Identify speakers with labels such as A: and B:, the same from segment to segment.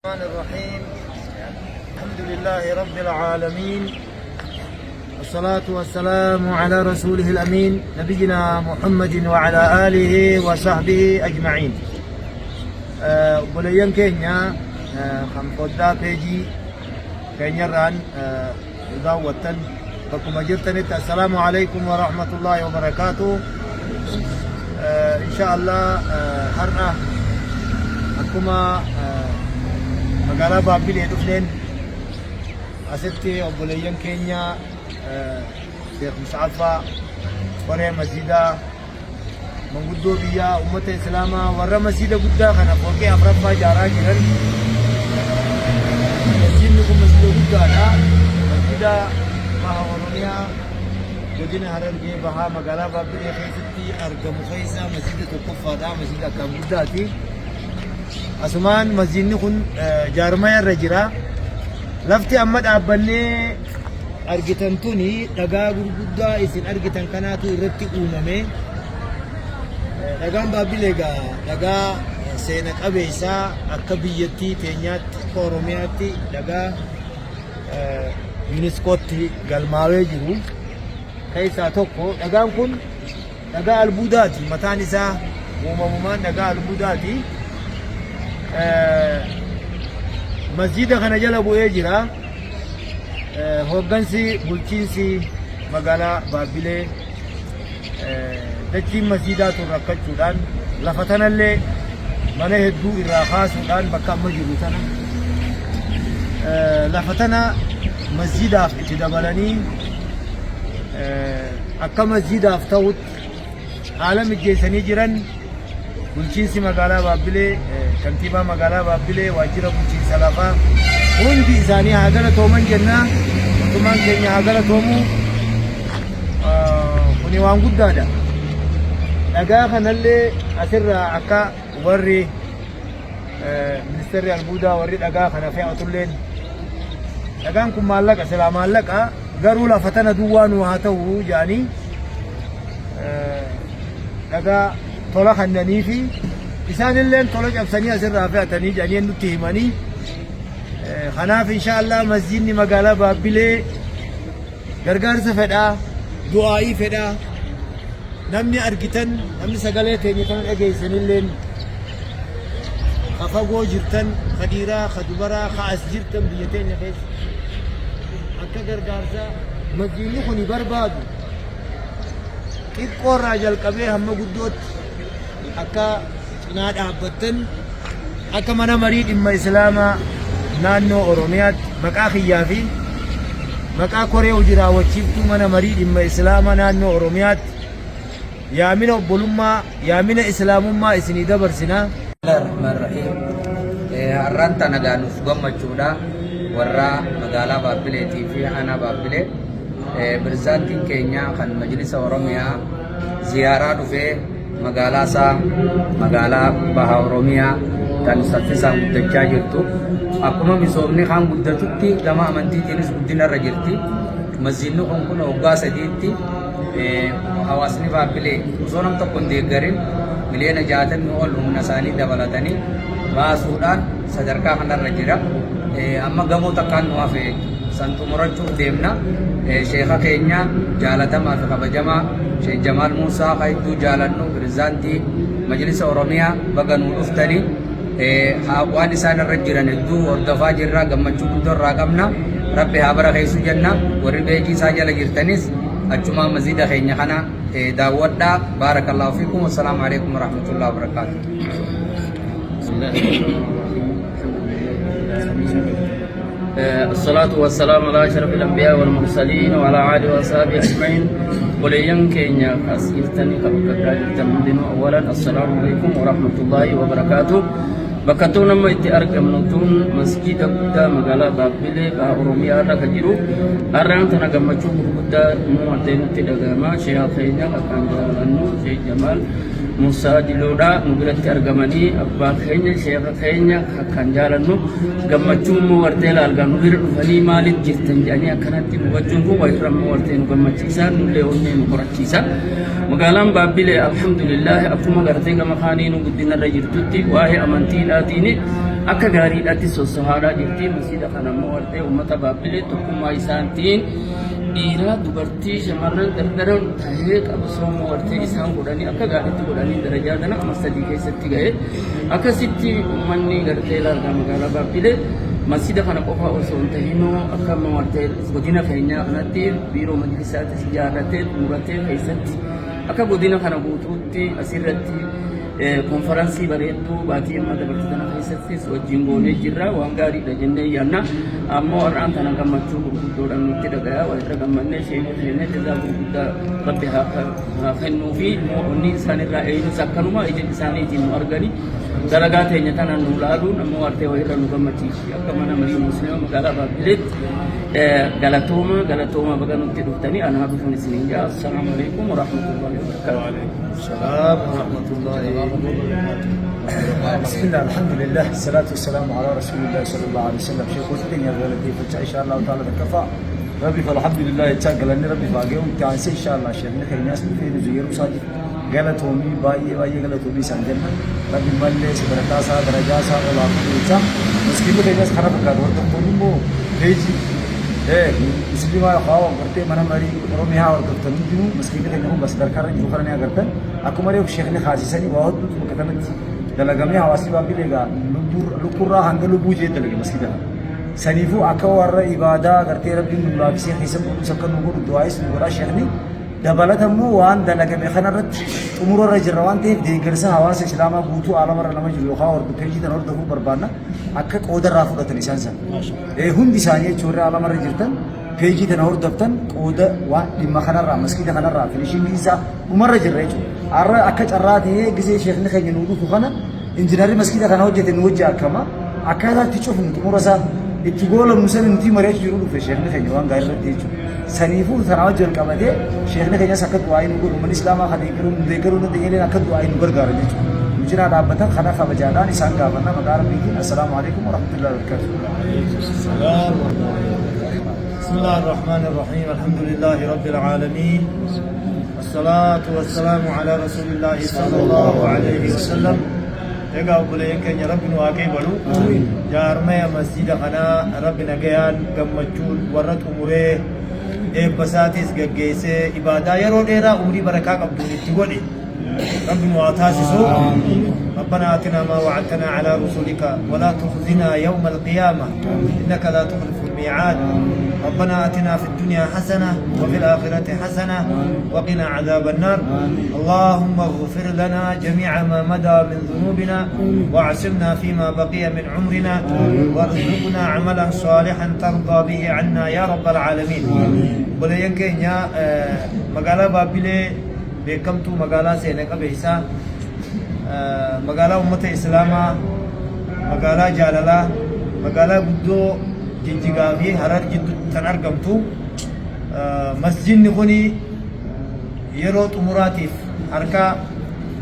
A: الرحمن الرحيم. الحمد لله رب العالمين، والصلاة والسلام على رسوله الأمين نبينا محمد وعلى آله وصحبه أجمعين. بليان كينيا خم قدا بيجي كينيا ران إذا وطن بكم أجرتني. السلام عليكم ورحمة الله وبركاته. إن شاء الله هرنا أكما مقالة بابل يدفلين أستي أبوليان كينيا شيخ مسعفة ورى مسجدة من قدو بيا أمة إسلاما ورى مسجدة قدا خنا فوقي أفرفا جارا جرن مسجدكم مسجدة قدا لا مسجدة مها ورميا جدنا هرنجي بها مقالة بابل يخيفتي أرقم خيسا مسجدة القفة دا مسجدة كم قداتي asumaan masjidni kun jaarmaya irra jira. Lafti amma dhaabbanne argitan tuni dhagaa gurguddaa isin argitan kanaatu irratti uumame. Dhagaan Baabilee egaa dhagaa seena qabeessaa akka biyyattii teenyaatti Oromiyaatti dhagaa yuuniskootti galmaawee jiru keessaa tokko. Dhagaan kun dhagaa albuudaati. Mataan isaa uumamumaan dhagaa albuudaati. Masjida kana jala bu'ee jira. Hoggansi bulchiinsi magaalaa Baabilee dachiin masjidaa tun rakkachuudhaan lafa tanallee mana hedduu irraa kaasuudhaan bakka amma jiru tana lafa tana masjidaaf itti dabalanii akka masjidaaf ta'utti haala mijeessanii jiran. Bulchiinsi magaalaa Baabilee, kantiibaa magaalaa Baabilee, waajjira bulchiinsa lafaa hundi isaanii haa galatooman jenna. Mootummaan keenya haa galatoomu. Kuni waan guddaadha. Dhagaa kanallee asirraa akka warri ministeerri albuudaa warri dhagaa kana fe'atulleen dhagaan kun maallaqa silaa maallaqa garuu lafa tana duwwaa nu haa ta'u jedhanii dhagaa tola kannanii fi isaanillee tola cabsanii asirraa fe'atanii jedhanii nutti himanii. Kanaaf inshaallah masjidni magaalaa Baabilee gargaarsa fedhaa, du'aa'ii fedhaa. Namni argitan, namni sagalee teenya kana dhageessanillee ka fagoo jirtan, ka dhiiraa, ka dubaraa, ka as jirtan biyya teenya keessa akka gargaarsa masjidni kun barbaadu xiqqoorraa jalqabee hamma guddootti akka cinaa dhaabbattan akka mana marii dhimma islaamaa naannoo Oromiyaatti maqaa kiyyaa fi maqaa koree hojii raawwachiiftuu mana marii dhimma islaamaa naannoo Oromiyaatti yaamina obbolummaa yaamina islaamummaa isinii dabarsinaa.
B: Har'aanta nagaanuuf gammachuudha warra magaalaa Baabileetii fi aanaa Baabilee pirezidaantiin keenya kan majlisa Oromiyaa ziyaaraa dhufee magaalaa isaa magaalaa baha Oromiyaa kan saffisaan guddachaa jirtu akkuma misoomni kan guddatutti gama amantiitiinis guddinarra jirti. Masjidni kun waggaa sadiitti hawaasni Baabilee osoo nam tokko hin deeggarin miliyoona 60 ol humna isaanii dabalatanii baasuudhaan sadarkaa kanarra jira. Amma gamoo takkaan nu hafe san xumurachuuf deemna. Sheekha keenya jaalatamaa fi kabajamaa Sheekh Jamaal Muusaa hedduu jaalannu pirezidaantii majlisa Oromiyaa baga nuu dhuftanii waan isaan irra jiran hedduu hordofaa jirra. Gammachuu guddoo irraa qabna. Rabbi haa barakeessu jenna. Warri beekii isaa jala jirtanis achumaa masjida keenya kana daawwadhaa. Baarakallahu fiikum. Wassalaamu alaikum warahmatullahi wabarakatuh.
C: الصلاة والسلام على أشرف الأنبياء والمرسلين وعلى آله وصحبه أجمعين. وليان كينيا خاصيتني كبكة تمدين. أولا السلام عليكم ورحمة الله وبركاته. بكتونا ما يتأركم نتون مسجد قدا مقالة بابلة بأوروميا ركجرو أران تنا جمعشوا قدا مواتين تدعما شيخ خينا كان جالانو شيخ جمال موسى جلودا مقلت أرجماني أبا خينا شيخ خينا كان جالانو جمعشوا موارتين أرجانو غير فني مالك جرتن جاني أكنت نوجهه ويرم موارتين جمعشيسان نلهوني مقرشيسان مقالة بابلة الحمد لله أقوم قرتين جمعاني نقدنا رجرتوتي واه أمانتي لاتيني akka gaariidhaatti sossohaadhaa jirti masjida kana immoo wartee uummata baabbilee tokkummaa isaaniitiin dhiiraa dubartii shamarran gargaran tahee qabsoomuu wartee isaan godhanii akka gaariitti godhanii darajaa kana amma sadii keessatti ga'e akkasitti uummanni gartee largaa magaalaa baabbilee masjida kana qofa osoo hin tahinoo akka amma wartee godina keenyaa kanatti biiroo majlisaatis ijaarratee xumuratee keessatti akka godina kana guutuutti asirratti konferansii bareedduu baatii amma dabartii kana keessattis wajjin goonee jirra waan gaariidha jennee yaanna ammoo har'aan kana gammachuu gurguddoodhaan nutti dhagaya walirra gammannee sheekii keenyaa jazaa gurguddaa rabbi haa kennuu fi onni isaanirraa eenyus akkanuma ija isaaniitiin nu argani dalagaa teenya tana nu laaluun ammoo wartee walirra nu gammachiisi akka mana marii musliima magaalaa baabbileetti galatooma baga nutti dhuftanii anaa bifuun isiniin jaa assalaamu alaikum warahmatullahi wabarakaatuh.
A: السلام ورحمة الله
D: بسم الله الحمد لله الصلاة والسلام على رسول الله صلى الله عليه وسلم شيخ وسطين يا غلطي فإن شاء الله تعالى كفى ربي فالحمد لله يتشاقل أني ربي فاقيهم تعانسي إن شاء الله شيخ نخي ناس بفين زير وصادق غلطومي باي غلطومي سنجنة ربي ملي سبرتاسا درجاسا ولا قوتا مسكين بخي ناس خراب كاد ورطقوني مو بيجي इसलिए मैं खाओ करते मना मरी और मैं और करता हूँ क्यों मस्किन के देखो बस दरकार है जो करने करता है आपको मेरे शेख ने खासी सनी बहुत कहता मैं दलगा में हवासी बाबी लेगा लुपुरा हंगे लुबू जे दलगे मस्किन का सनीफू आका और इबादा करते रबी मुलाक से हिसाब सकन नूर दुआइस नूरा शेख ने دبلت همو وان دلقة بخنرت أمور الرجروان تيف ديگرسا حواس إسلاما بوتو عالم الرلما جلوخا اور بتهجي تنور دفو بربانا أكك قودر رافو دتن إنسان سن هون دي ثانية چور عالم الرجرتن بيجي تنور دفتن قودر وان لما خنر رام مسكين خنر رام فينيشين ديسا عمر الرجر ريجو أرى أكك أراد هي جزء شيخ نخي نودو فخنا إنجنير مسكين خنر وجه تنوجه كما أكذا تشوف تمورسا اتقول المسلم نتي مريج يرولو في شيخ نخي نوان غير تيجو سنيفو ثناوجر كمده شيخ نخي سكت واي نقول من الإسلام خديكرون ذكرون دينين أكد واي نقول غير تيجو مجرد أبدا خنا خبجادان إنسان كافرنا مدار بيجي السلام عليكم ورحمة الله وبركاته.
A: السلام بسم الله الرحمن الرحيم الحمد لله رب العالمين والصلاة والسلام على رسول الله صلى الله عليه وسلم. egaa obboleeyyan keenya rabbi nu waaqee balu jaarmaya masjida kanaa rabbi nagayaan gammachuun warra xumuree eebbasaatis gaggeessee ibaadaa yeroo dheeraa umurii barakaa qabduun itti godhe rabbi nu haa taasisu. ربنا آتنا ما وعدتنا على رسلك ولا تخزنا يوم القيامة إنك لا تخلف الميعاد. ربنا آتنا في الدنيا حسنة وفي الآخرة حسنة وقنا عذاب النار. اللهم اغفر لنا جميع ما مدى من ذنوبنا واعصمنا فيما بقي من عمرنا وارزقنا عملا صالحا ترضى به عنا يا رب العالمين. بلين كينيا مقالة بابلي بكمتو مقالة سينك بيسا magaalaa ummata islaamaa magaalaa jaalalaa magaalaa guddoo jijjigaa fi harar jidduutti kan argamtu masjidni kuni yeroo xumuraatiif harka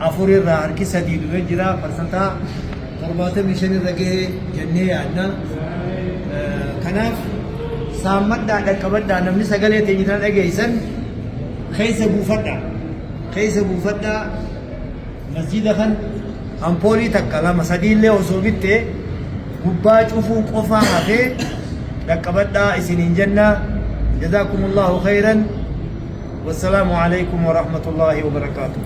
A: afurirraa harki sadii dhufee jira parsantaa 75 irra gahee jennee yaadna. kanaaf saammadhaa dhaqqabadhaa namni sagalee teenyitan dhageessan keessa buufadhaa مسجد خان أمبولي تكلا مسجد له وصوبته قبّاج أفو قفا هذه لكبدا إسنين جنة. جزاكم الله خيرا والسلام عليكم ورحمة الله وبركاته.